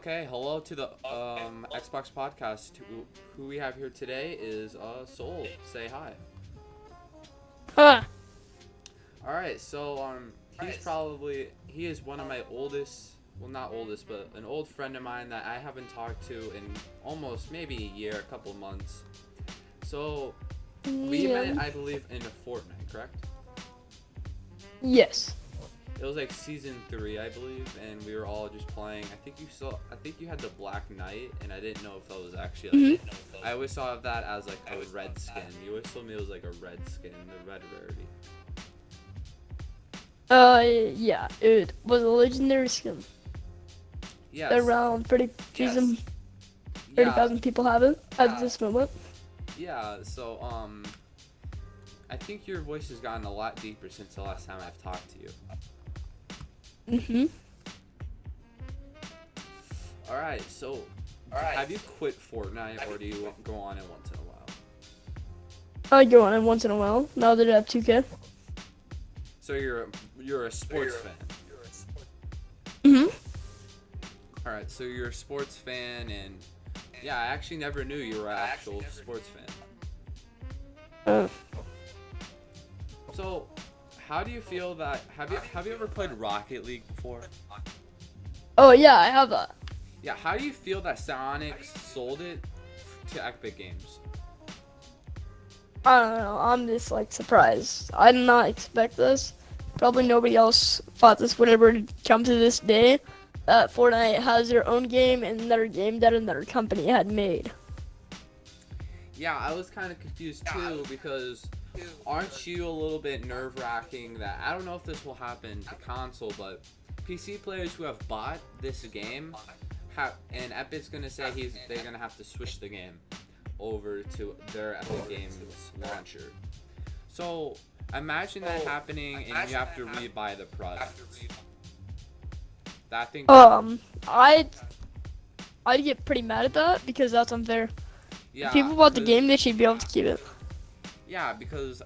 Okay, hello to the Xbox podcast. Who we have here today is Soul. Say hi. Huh. All right, so he is one of my oldest, well not oldest, but an old friend of mine that I haven't talked to in almost maybe a year, a couple months. So we Yeah. met, I believe, in a Fortnite, correct? Yes. It was like season 3, I believe, and we were all just playing. I think you had the Black Knight, and I didn't know if that was actually hmm like. I always saw that as like a red skin. You always told me it was like a red skin, the red rarity. yeah. It was a legendary skin. Yes. Around 30, Yeah. 30,000 people have it at this moment. Yeah. So I think your voice has gotten a lot deeper since the last time I've talked to you. Mm-hmm. All right. So, have you quit Fortnite, or do you go on it once in a while? I go on it once in a while. Now that I have 2K. So you're a sports fan. Mm-hmm. All right, so you're a sports fan, and yeah, I actually never knew you were an actual sports fan. Uh, So, how do you feel that? Have you ever played Rocket League before? oh yeah, I have that. Yeah, how do you feel that Sonic sold it to Epic Games? I don't know. I'm just like surprised. I did not expect this. Probably nobody else thought this would ever come to this day. That Fortnite has their own game and another game that another company had made. Yeah, I was kind of confused too because aren't you a little bit nerve-wracking that I don't know if this will happen to console, but PC players who have bought this game and Epic's gonna say they're gonna have to switch the game over to their Epic Games launcher. So imagine that happening and you have to rebuy the product. That thing. I'd get pretty mad at that because that's unfair. If Yeah, people bought the game, they should be able to keep it. yeah, because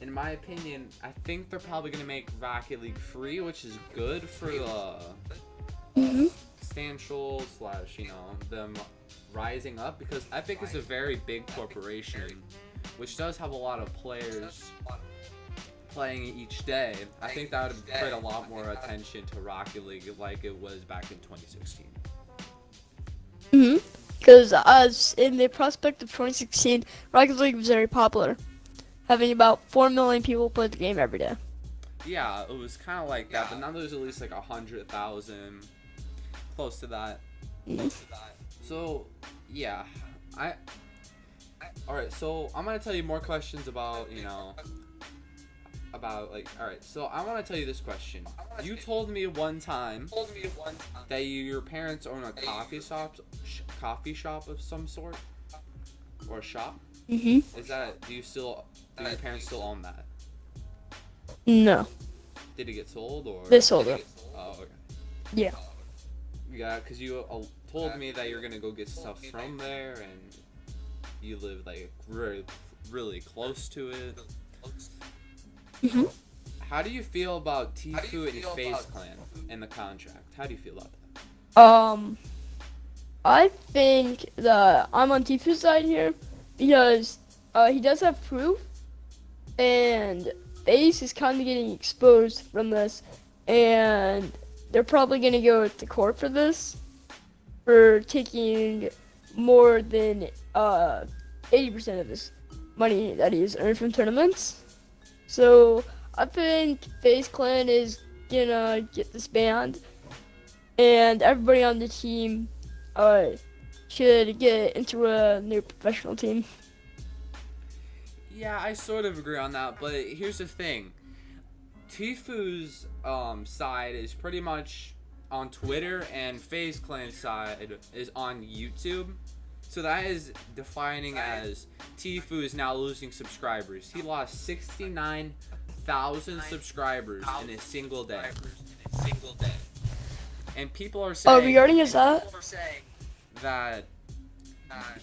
in my opinion, I think they're probably gonna make Rocket League free, which is good for the hmm substantial slash them rising up because Epic is a very big corporation, which does have a lot of players playing each day. I think that would bring a lot more attention to Rocket League like it was back in 2016. hmm Because as in the prospect of 2016, Rocket League was very popular, having about 4 million people play the game every day. Yeah, it was kind of like that, but now there's at least like 100,000, close to that. So, yeah, I. All right, so I'm gonna tell you more questions about about like. All right, so I want to tell you this question. You told me one time that your parents own a coffee shop of some sort, or a shop. hmm Is that do your parents still own that? No, Did it get sold or? they sold it. Oh, okay. Yeah. Yeah, because you told me that you're gonna go get stuff from there, and you live like really, really close to it. hmm How do you feel about Tfue and FaZe Clan and the contract? How do you feel about that? I think that I'm on Tifu's side here because he does have proof, and Face is kind of getting exposed from this, and they're probably gonna go to court for this, for taking more than 80% of his money that he's earned from tournaments. So I think FaZe Clan is gonna get disbanded, and everybody on the team should get into a new professional team. Yeah, I sort of agree on that, but here's the thing. Tfue's side is pretty much on Twitter, and FaZe Clan's side is on YouTube. So that is defining as Tfue is now losing subscribers. He lost 69,000 subscribers in a single day. And people are saying Regarding his that, that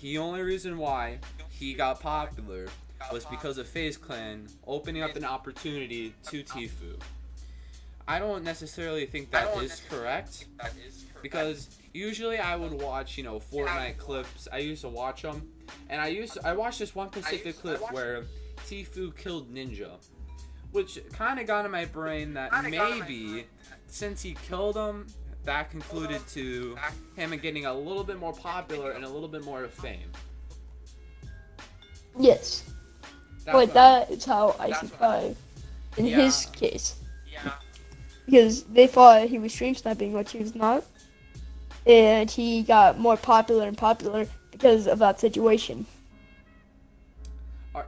the only reason why he got popular was because of FaZe Clan opening up an opportunity to Tfue. I don't necessarily think that is correct, because usually I would watch, Fortnite clips. I used to watch them, and I watched this one specific clip where Tfue killed Ninja, which kind of got in my brain that maybe since he killed him, that concluded to him getting a little bit more popular and a little bit more fame. Yes. But that is how IC5 in his case. Yeah. Because they thought he was stream sniping, which he was not. And he got more popular and popular because of that situation.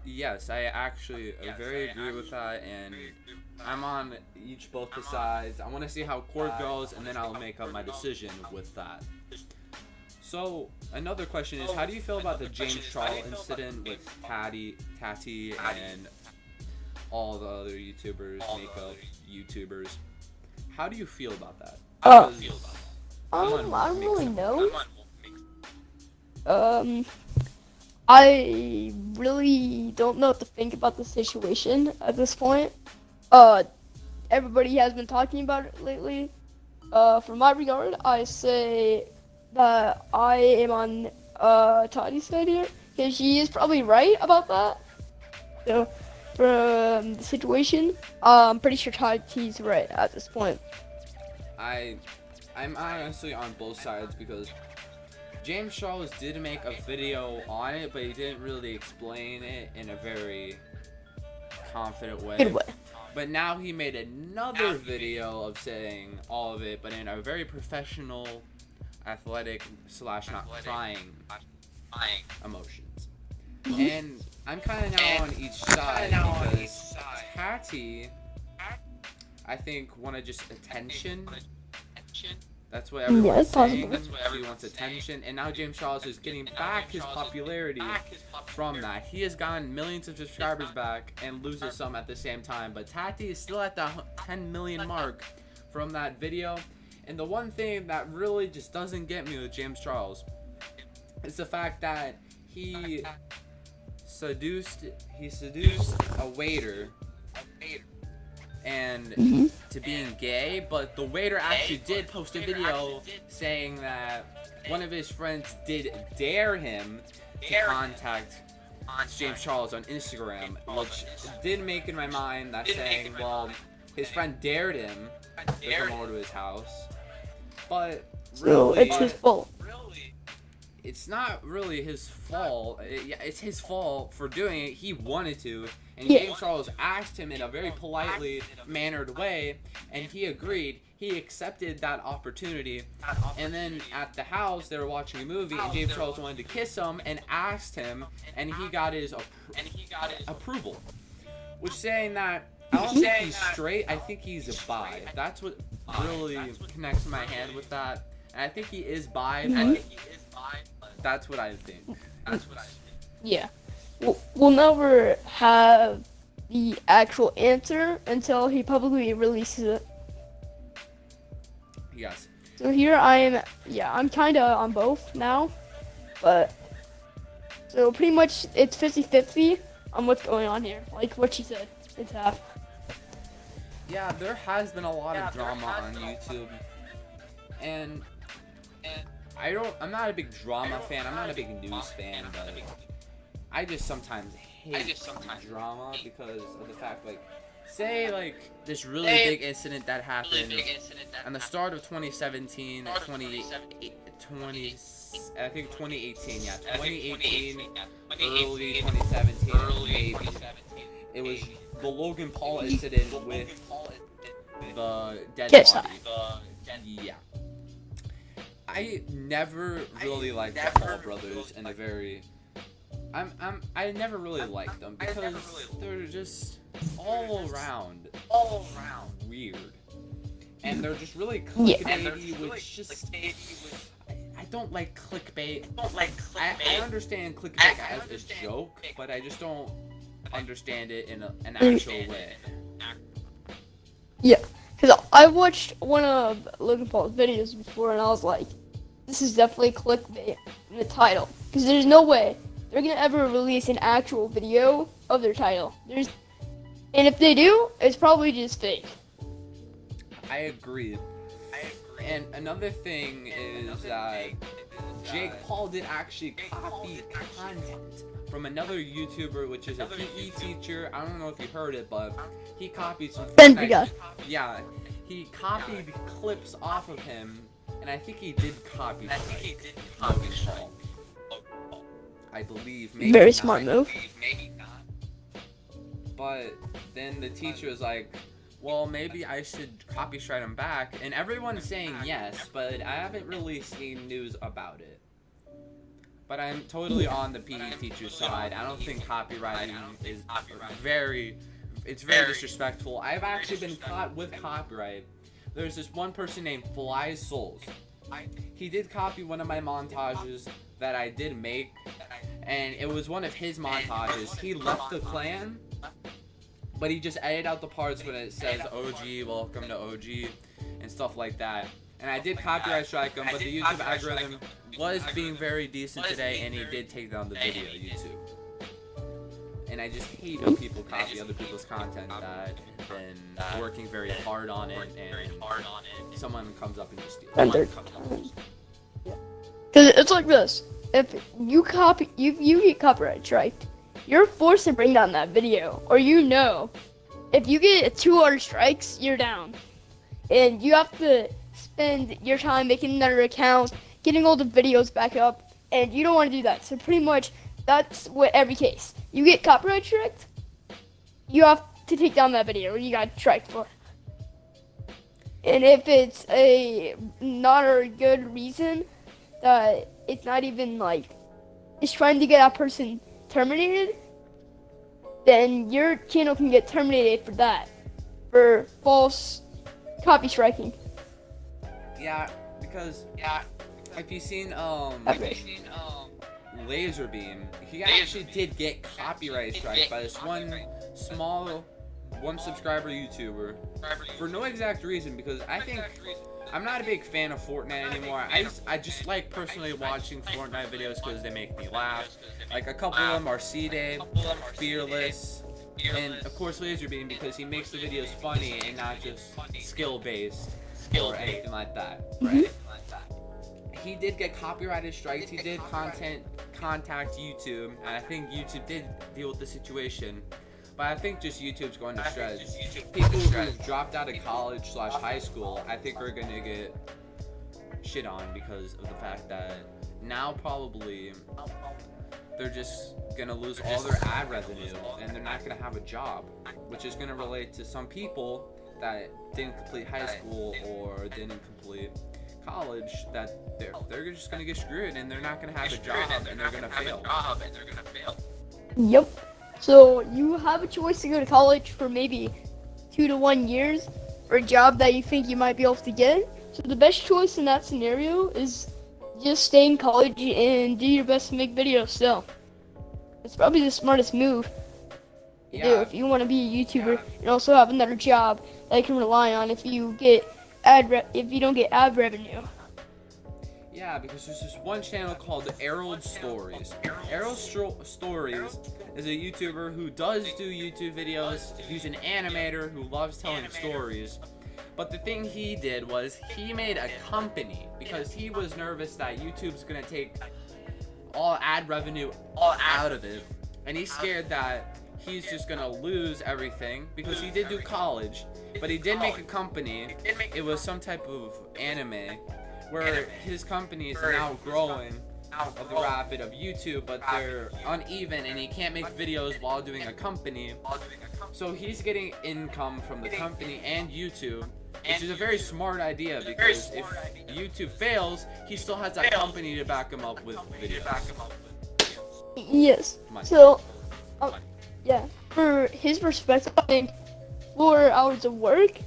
Yes, I actually very agree with that, and I'm on both the sides. I want to see how court goes, and then I'll make up my decision with that. So, another question is, how do you feel about the James Charles incident with Tati, and all the other YouTubers, makeup YouTubers? How do you feel about that? I don't really know. I really don't know what to think about the situation at this point. Everybody has been talking about it lately. For my regard, I say that I am on Tati's side here, because she is probably right about that. So, from the situation, I'm pretty sure Tati's right at this point. I'm honestly on both sides, because James Charles did make a video on it, but he didn't really explain it in a very confident way. Good way. But now he made another video of saying all of it, but in a very professional, athletic / not crying emotions. And I'm kind of now on each side, because Tati, I think, wanted just attention. That's what everyone's saying. He wants attention, and now James Charles is getting back his popularity from that. He has gotten millions of subscribers back and loses some at the same time, but Tati is still at the 10 million mark from that video. And the one thing that really just doesn't get me with James Charles is the fact that he seduced a waiter and to being gay, but the waiter actually did post a video saying that one of his friends did dare him to contact James Charles on Instagram, which did make in my mind that saying, well, his friend dared him to come over to his house, but really, it's his fault. It's not really his fault. It's his fault for doing it. He wanted to, and James Charles asked him in a very politely mannered way, and he agreed. He accepted that opportunity, and then at the house they were watching a movie, and James Charles wanted to kiss him and asked him, and he got his approval. Which saying that I don't think he's straight. I think he's bi. That's what really connects my hand with that. And I think he is bi. That's what I think. Yeah. We'll never have the actual answer until he publicly releases it. Yes. So here I'm kind of on both now. But, so pretty much it's 50-50 on what's going on here. Like what she said. It's half. Yeah, there has been a lot of drama on YouTube. And I'm not a big drama fan. I'm not a big news fan, but I just sometimes hate drama because of the fact, like, say, like, this really big incident that happened on the start of 2017, I think 2018, yeah, 2018, early 2017, maybe. It was the Logan Paul incident with the dead body. Yeah. I never really liked the Paul brothers in a very... I never really liked them because they're just all around weird. And they're just really clickbaity, which just... I don't like clickbait. I understand clickbait as a joke, but I just don't understand it in an actual way. Yeah, because I watched one of Logan Paul's videos before, and I was like, this is definitely clickbait in the title, because there's no way they're gonna ever release an actual video of their title. And if they do, it's probably just fake. I agree. And another thing is that Jake Paul did actually copy content from another YouTuber, which is a PE teacher. I don't know if you heard it, but he copied some Bendiga. Yeah, he copied clips off of him, and I think he did copy Logan Paul. I believe. Maybe Very not. smart move. But then the teacher was like, well, maybe I should copyright him back. And everyone's saying yes, but I haven't really seen news about it. But I'm totally on the PE teacher's side. I don't think copywriting is very disrespectful. I've actually been caught with copyright. There's this one person named Fly Souls. He did copy one of my montages that I did make, and it was one of his montages. He left the clan, but he just edited out the parts when it says OG, welcome to OG, and stuff like that. And I did copyright strike him, but the YouTube algorithm was being very decent today, and he did take down the video, YouTube. And I just hate when people copy other people's content that have been working very hard on it, and someone comes up and just steals And they're it. Because it's like this. If you get copyright striked, you're forced to bring down that video. Or if you get 2 strikes, you're down. And you have to spend your time making another account, getting all the videos back up, and you don't want to do that. So pretty much, that's what every case. You get copyright striked, you have to take down that video, or you got striked for. And if it's not a good reason, that it's not even like it's trying to get that person terminated, then your channel can get terminated for that, for false copy striking. Yeah, because if you've seen Laserbeam, he actually did get copyright strike by this one subscriber YouTuber for no exact reason, because I'm not a big fan of Fortnite anymore. I just like personally watching Fortnite videos because they make me laugh. Like a couple of them are C-Day, Fearless, and of course Laserbeam, because he makes the videos funny and not just skill-based or anything like that. Right? He did get copyrighted strikes. He did contact YouTube, and I think YouTube did deal with the situation. But I think just YouTube's going to shreds. People who dropped out of college/high school, I think are gonna get shit on because of the fact that now probably they're just gonna lose all their ad revenue and they're not gonna have a job, which is gonna relate to some people that didn't complete high school or didn't complete college, that they're just gonna get screwed and they're not gonna have a job and they're gonna fail. Yep. So you have a choice to go to college for maybe 2 to 1 years for a job that you think you might be able to get. So the best choice in that scenario is just stay in college and do your best to make videos still. It's probably the smartest move to do if you want to be a YouTuber and also have another job that you can rely on if you don't get ad revenue. Yeah, because there's this one channel called Errol Stories. Errol Stories is a YouTuber who does do YouTube videos. He's an animator who loves telling stories. But the thing he did was he made a company because he was nervous that YouTube's gonna take all ad revenue out of it. And he's scared that he's just gonna lose everything because he did do college. But he did make a company. It was some type of anime where his company is now growing of the rapid of YouTube, but they're uneven and he can't make videos while doing a company. So he's getting income from the company and YouTube, which is a very smart idea because if YouTube fails, he still has that company to back him up with videos. Yes. So, yeah, for his perspective, I think 4 hours of work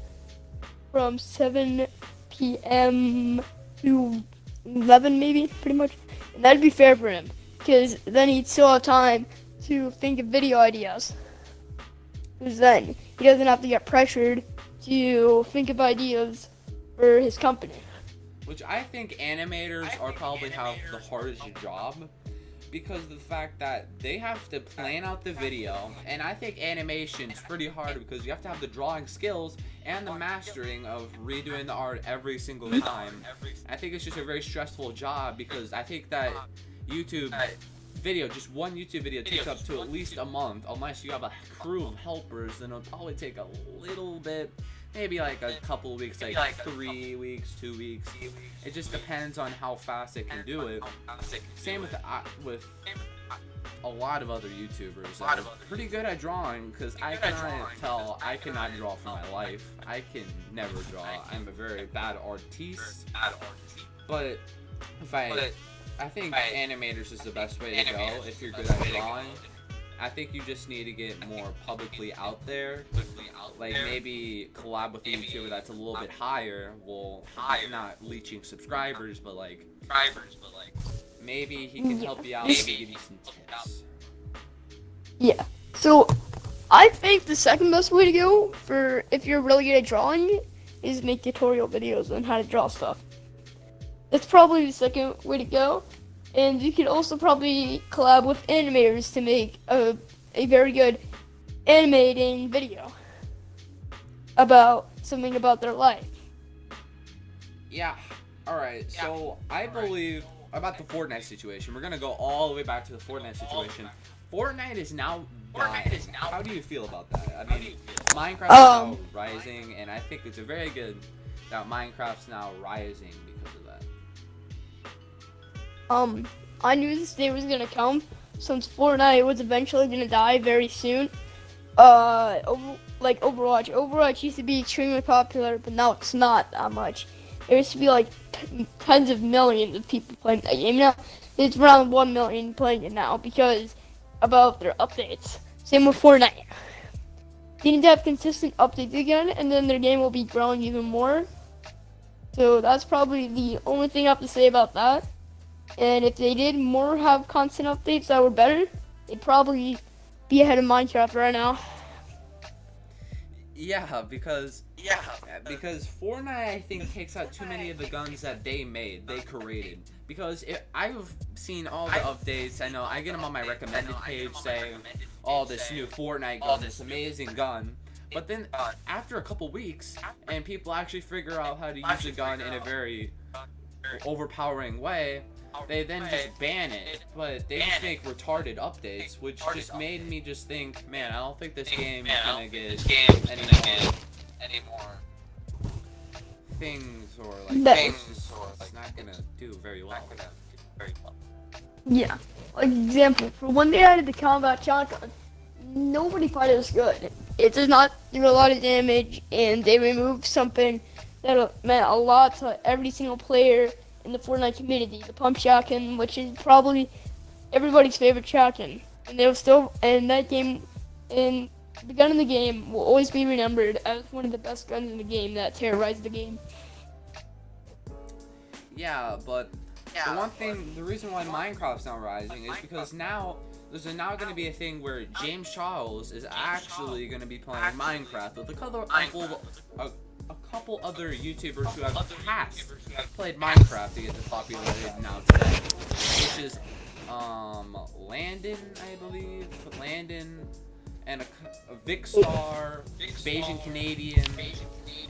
from 7 p.m. to 11 maybe, pretty much. And that'd be fair for him, because then he'd still have time to think of video ideas. Because then he doesn't have to get pressured to think of ideas for his company. Which I think animators are probably have the hardest job, because of the fact that they have to plan out the video, and I think animation's pretty hard because you have to have the drawing skills and the mastering of redoing the art every single time. I think it's just a very stressful job because I think that YouTube video, just one YouTube video, takes up to at least a month. Unless you have a crew of helpers, then it'll probably take a little bit, maybe like a couple of weeks, like 3 weeks, 2 weeks. It just depends on how fast it can do it. Same with a lot of other YouTubers that are pretty good at drawing, because I cannot draw for my life. I can never draw. I'm a very bad artiste. But I think animators is the best way to go if you're good at drawing. I think you just need to get more publicly out there. Like maybe collab with a YouTuber that's a little bit higher. Well, not leeching subscribers, but like maybe he can help you out and give you some tips. Yeah. So I think the second best way to go for if you're really good at drawing is make tutorial videos on how to draw stuff. That's probably the second way to go. And you could also probably collab with animators to make a very good animating video about something about their life. Yeah. Alright, so I believe about the Fortnite situation. We're going to go all the way back to the Fortnite situation. Fortnite is now dying. How do you feel about that? I mean, Minecraft is now rising, and I think it's a very good that Minecraft's now rising because of that. I knew this day was gonna come since Fortnite was eventually gonna die very soon. Like Overwatch. Overwatch used to be extremely popular, but now it's not that much. There used to be like tens of millions of people playing that game. Now it's around 1 million playing it now because about their updates. Same with Fortnite. They need to have consistent updates again, and then their game will be growing even more. So that's probably the only thing I have to say about that. And if they did have constant updates that were better, they'd probably be ahead of Minecraft right now. Yeah, because Fortnite, I think, takes out too many of the guns that they created. Because I've seen all the updates. I know I get them on my recommended page saying, "Oh, this new Fortnite gun, this amazing gun." But then after a couple weeks, and people actually figure out how to use the gun in a very overpowering way, they then just ban it. But they just make retarded updates, which just made me just think, man, I don't think this game is gonna get any more things or like it's not gonna do very well. Yeah. Like example, for when they added the combat shotgun, nobody thought it was good. It does not do a lot of damage, and they removed something that meant a lot to every single player in the Fortnite community, the pump shotgun, which is probably everybody's favorite shotgun. And that game, and the gun in the game will always be remembered as one of the best guns in the game that terrorized the game. Yeah, but the reason why Minecraft's now rising is because now there's now going to be a thing where James Charles is actually going to be playing Minecraft with a couple other YouTubers who have played Minecraft to get the popularity now today, which is Landon, I believe, and a Vicstar, Bayesian Canadian,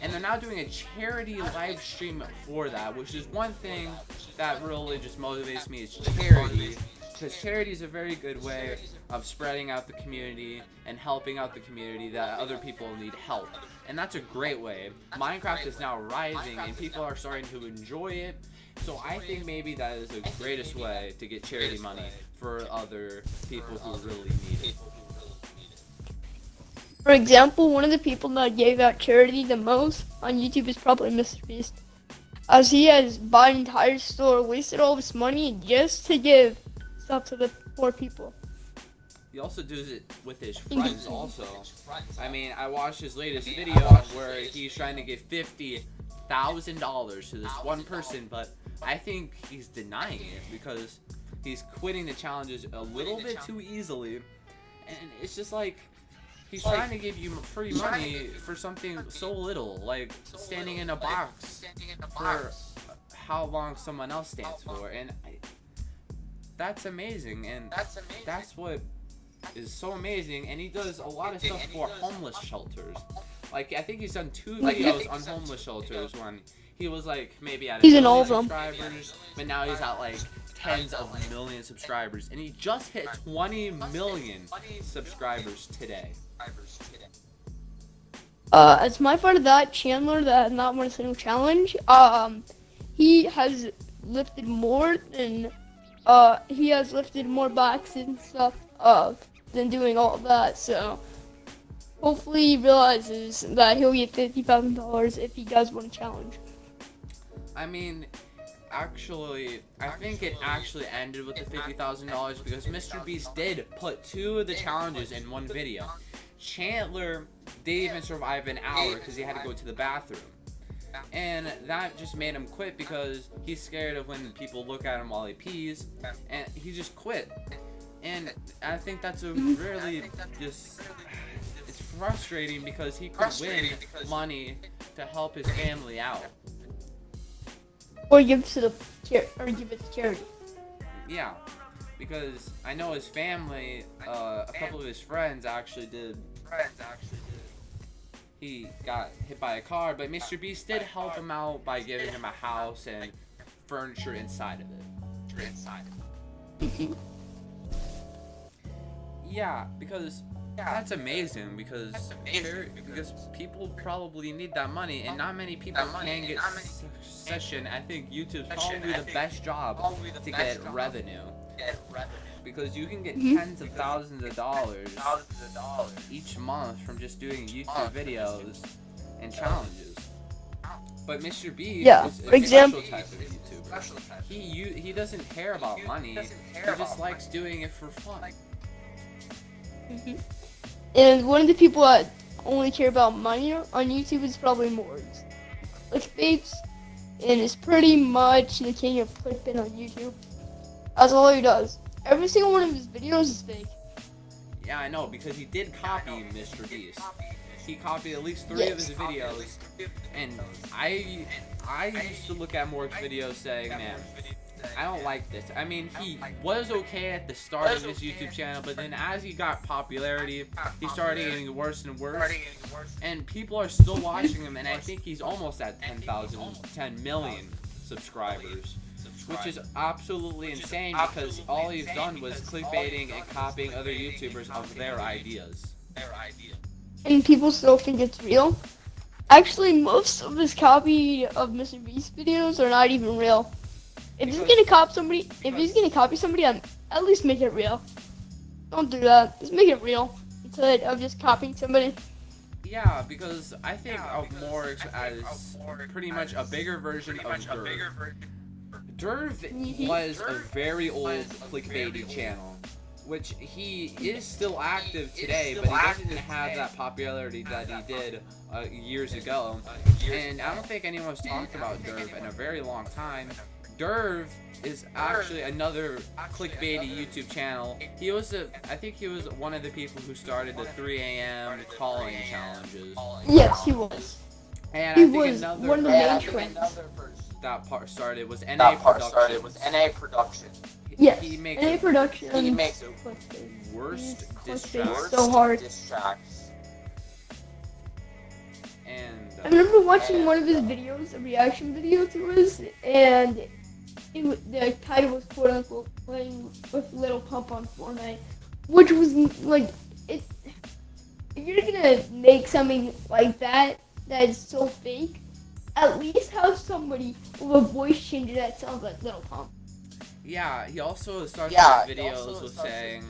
and they're now doing a charity live stream for that, which is one thing that really just motivates me is charity, because charity is a very good way of spreading out the community and helping out the community that other people need help, and that's a great way. Minecraft is now rising and people are starting to enjoy it, so I think maybe that is the greatest way to get charity money for other people who really need it. For example, one of the people that gave out charity the most on YouTube is probably MrBeast, as he has bought an entire store, wasted all his money just to give stuff to the poor people. He also does it with his friends also. I mean, I watched his latest video where he's trying to give $50,000 to this one person, but I think he's denying it because he's quitting the challenges a little bit too easily, and it's just like, he's trying to give you free money for something so little, like standing in a box for how long someone else stands for. And that's amazing, and that's what is so amazing. And he does a lot of stuff for homeless shelters. Like, I think he's done 2 videos on homeless shelters when he was like maybe at a He's in all million of them. subscribers, but now he's at like tens of millions subscribers, and he just hit 20 million subscribers today. As my part of that, Chandler that has not won a single challenge, he has lifted more than, he has lifted more boxes and stuff, than doing all of that, so hopefully he realizes that he'll get $50,000 if he does win a challenge. I mean, actually, I think it actually ended with the $50,000 because MrBeast did put 2 of the challenges in one video. Chandler didn't even survive an hour because he had to go to the bathroom. And that just made him quit because he's scared of when people look at him while he pees, and he just quit. And I think that's a really just, it's frustrating because he could win money to help his family out. Or give it to charity. Yeah, because I know his family, a couple of his friends actually did. He got hit by a car, but MrBeast did help him out by giving him a house and furniture inside of it. Yeah, because that's amazing, because people probably need that money, and not many people can get session. I think YouTube's probably the best job to get revenue, because you can get tens of thousands of dollars each month from just doing YouTube videos and challenges. But MrBeast is a special type of YouTuber. He doesn't care about money. He just likes doing it for fun. And one of the people that only care about money on YouTube is probably Morgs. Clickbaits, and is pretty much the king of clickbait on YouTube. That's all he does. Every single one of his videos is fake. Yeah, I know, because he did copy MrBeast. He copied at least 3 of his videos, and I used to look at Morg's videos saying, man, I don't like this. I mean, he was okay at the start of his YouTube channel, but then as he got popularity, he started getting worse and worse, and people are still watching him, and I think he's almost at 10 million subscribers, which is absolutely insane because all he's done was clickbaiting and copying other YouTubers of their ideas. And people still think it's real. Actually, most of his copy of MrBeast videos are not even real. If he's gonna copy somebody, at least make it real. Don't do that. Just make it real instead of just copying somebody. Yeah, because I think of Morgs as pretty much a bigger version of Derv. Derv was a very old clickbaity channel, which he is still active today, but he doesn't have that popularity that he did years ago. And I don't think anyone's talked about Derv in a very long time. Derv is actually another clickbaity YouTube channel. I think he was one of the people who started the 3 a.m. calling challenges. Yes, he was. And He I think was another one of the main trends. that part started was NA Production. Yes, He makes NA Production. the clickbait. worst Clickbait diss is tracks. so hard. And I remember watching one of his videos, a reaction video to his, and the title was quote unquote playing with Little Pump on Fortnite, which was like, if you're gonna make something like that is so fake, at least have somebody with a voice changer that sounds like Little Pump. yeah, he also starts his videos with saying,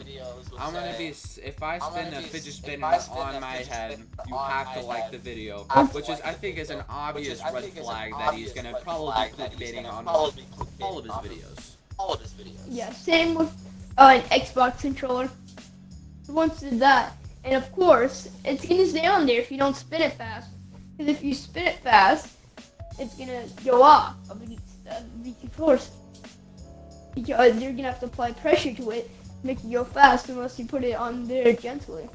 I'm gonna be, if I spin a fidget spinner on my head, you have to like the video, which is, I think, is an obvious red flag that he's gonna probably be clickbaiting on all of his videos. Yeah, same with an Xbox controller. He once did that, and of course, it's gonna stay on there if you don't spin it fast. Because if you spin it fast, it's gonna go off of the controller. Because you're gonna have to apply pressure to it, make it go fast, unless you put it on there gently.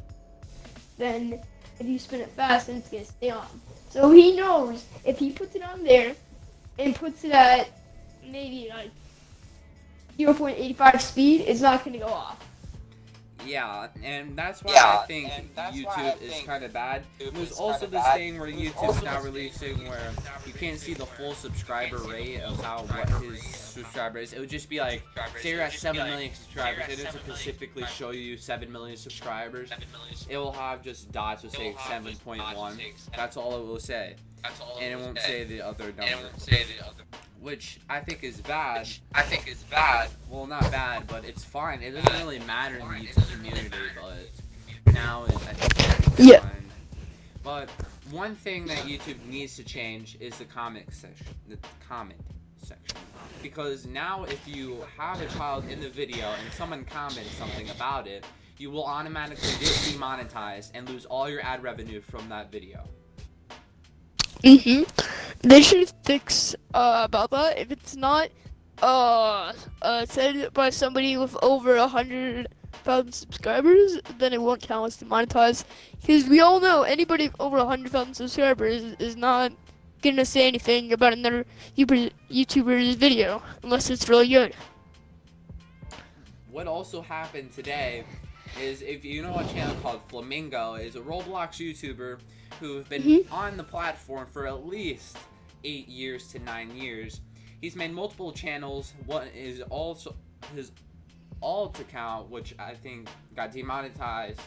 Then, if you spin it fast, then it's gonna stay on. So he knows if he puts it on there and puts it at maybe like 0.85 speed, it's not going to go off. Yeah, and that's why I think YouTube is kind of bad. There's also this thing where YouTube's now releasing where you can't see the full subscriber rate of what his subscriber is. It would just be like, say you're at 7 million subscribers, it doesn't specifically show you 7 million subscribers. It will have just dots that say 7.1. That's all it will say. And it won't say the other number. Which I think is bad. Well, not bad, but it's fine. It doesn't really matter in the YouTube community, but now I think it's Yeah. fine. But one thing that YouTube needs to change is the comment section. Because now if you have a child in the video and someone comments something about it, you will automatically get demonetized and lose all your ad revenue from that video. They should fix about that. If it's not said by somebody with over 100,000 subscribers, then it won't count as demonetized. Because we all know anybody with over 100,000 subscribers is not gonna say anything about another YouTuber's video unless it's really good. What also happened today is, if you know a channel called Flamingo, is a Roblox YouTuber who've been on the platform for at least 8 years to 9 years. He's made multiple channels. One is also his alt account, which I think got demonetized,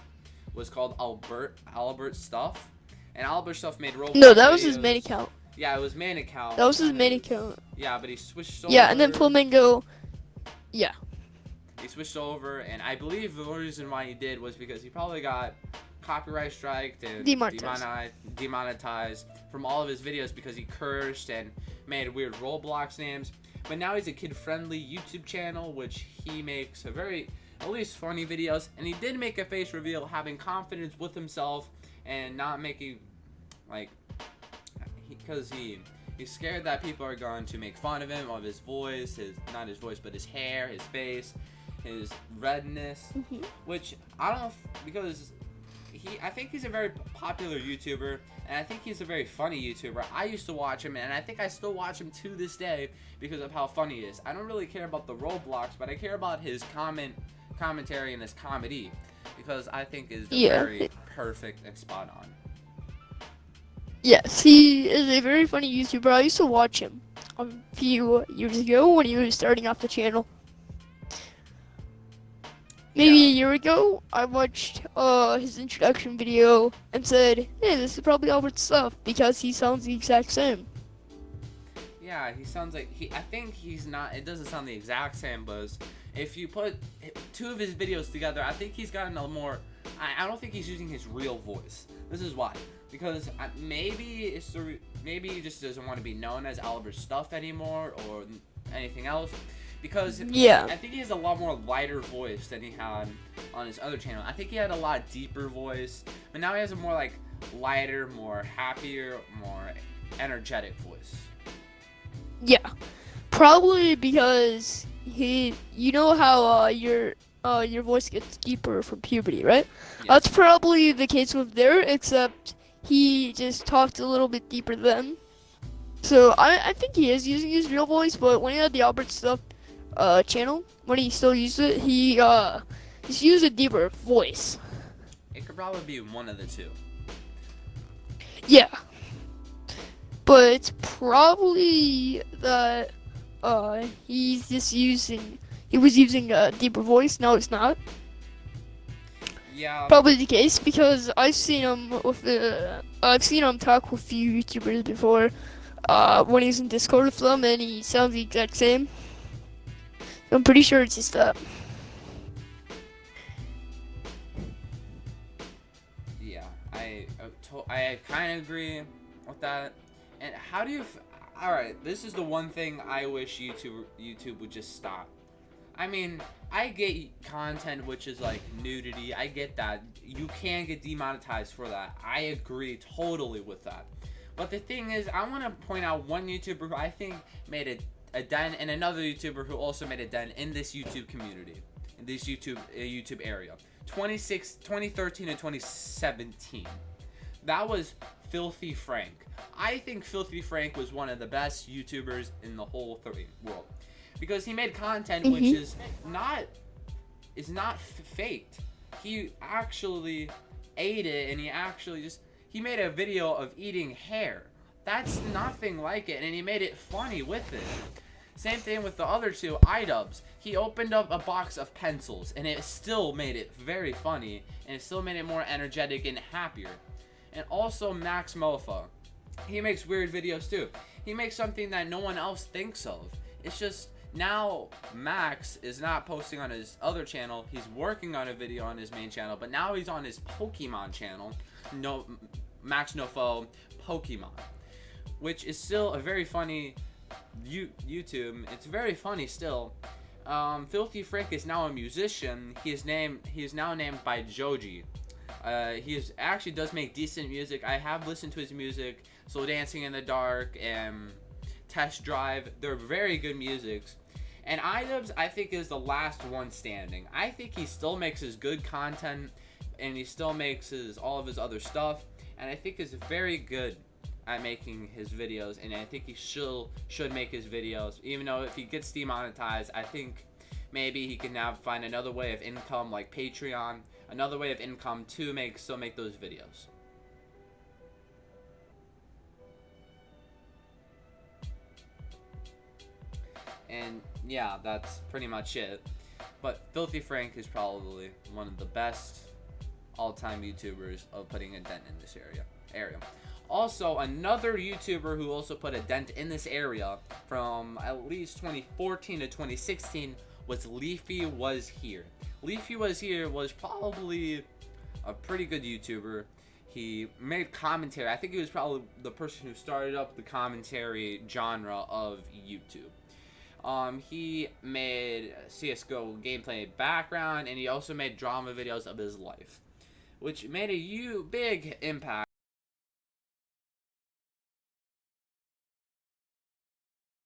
was called Albert Stuff. And Albert Stuff made Roblox No, that was videos. his main account. Yeah, it was main account. That was his main account. Yeah, but he switched over. Yeah, and then Flamingo. Yeah. He switched over, and I believe the reason why he did was because he probably got copyright striked and demonetized from all of his videos because he cursed and made weird Roblox names. But now he's a kid-friendly YouTube channel, which he makes at least funny videos. And he did make a face reveal, having confidence with himself and not making, because he's scared that people are going to make fun of him, of his voice, not his voice, but his hair, his face, his redness, which I don't know because I think he's a very popular YouTuber, and I think he's a very funny YouTuber. I used to watch him, and I think I still watch him to this day because of how funny he is. I don't really care about the Roblox, but I care about his commentary and his comedy, because I think is very perfect and spot on. Yes, he is a very funny YouTuber. I used to watch him a few years ago when he was starting off the channel. Maybe a year ago, I watched his introduction video and said, hey, this is probably Albert Stuff, because he sounds the exact same. Yeah, he sounds like I think he's not. It doesn't sound the exact same, but if you put two of his videos together, I think he's gotten a more. I don't think he's using his real voice. This is why, because maybe he just doesn't want to be known as Albert Stuff anymore or anything else. Because I think he has a lot more lighter voice than he had on his other channel. I think he had a lot deeper voice, but now he has a more lighter, more happier, more energetic voice. Yeah, probably because you know how your voice gets deeper from puberty, right? Yes. That's probably the case with there, except he just talked a little bit deeper then. So I think he is using his real voice, but when he had the Albert Stuff channel, when he still used it, he just used a deeper voice. It could probably be one of the two. Yeah, but it's probably that he was using a deeper voice. No, it's not. Yeah. Probably the case, because I've seen him talk with a few YouTubers before. When he's in Discord with them, and he sounds the exact same. I'm pretty sure it's just that. Yeah, I kind of agree with that. And how do you? All right, this is the one thing I wish YouTube would just stop. I mean, I get content which is like nudity. I get that. You can get demonetized for that. I agree totally with that. But the thing is, I want to point out one YouTuber who I think made a dent, and another YouTuber who also made a dent in this YouTube community, in this YouTube area. 2013 and 2017. That was Filthy Frank. I think Filthy Frank was one of the best YouTubers in the whole world. because he made content which is not faked. He actually ate it, and he made a video of eating hair. That's nothing like it, and he made it funny with it. Same thing with the other two iDubbbz. He opened up a box of pencils, and it still made it very funny, and it still made it more energetic and happier. And also Max Mofa. He makes weird videos too. He makes something that no one else thinks of. It's just now Max is not posting on his other channel. He's working on a video on his main channel, but now he's on his Pokemon channel. No, Max Nofo Pokemon, which is still a very funny YouTube. It's very funny still. Filthy Frank is now a musician. He is now named by Joji. He actually does make decent music. I have listened to his music, Slow Dancing in the Dark and Test Drive. They're very good musics. And iDubbbz, I think, is the last one standing. I think he still makes his good content, and he still makes all of his other stuff, and I think is very good at making his videos, and I think he should make his videos, even though if he gets demonetized, I think maybe he can now find another way of income like Patreon, another way of income to still make those videos. And yeah, that's pretty much it. But Filthy Frank is probably one of the best all-time YouTubers of putting a dent in this area. Also, another YouTuber who also put a dent in this area from at least 2014 to 2016 was Leafy Was Here. Leafy Was Here was probably a pretty good YouTuber. He made commentary. I think he was probably the person who started up the commentary genre of YouTube. He made CSGO gameplay background, and he also made drama videos of his life, which made a big impact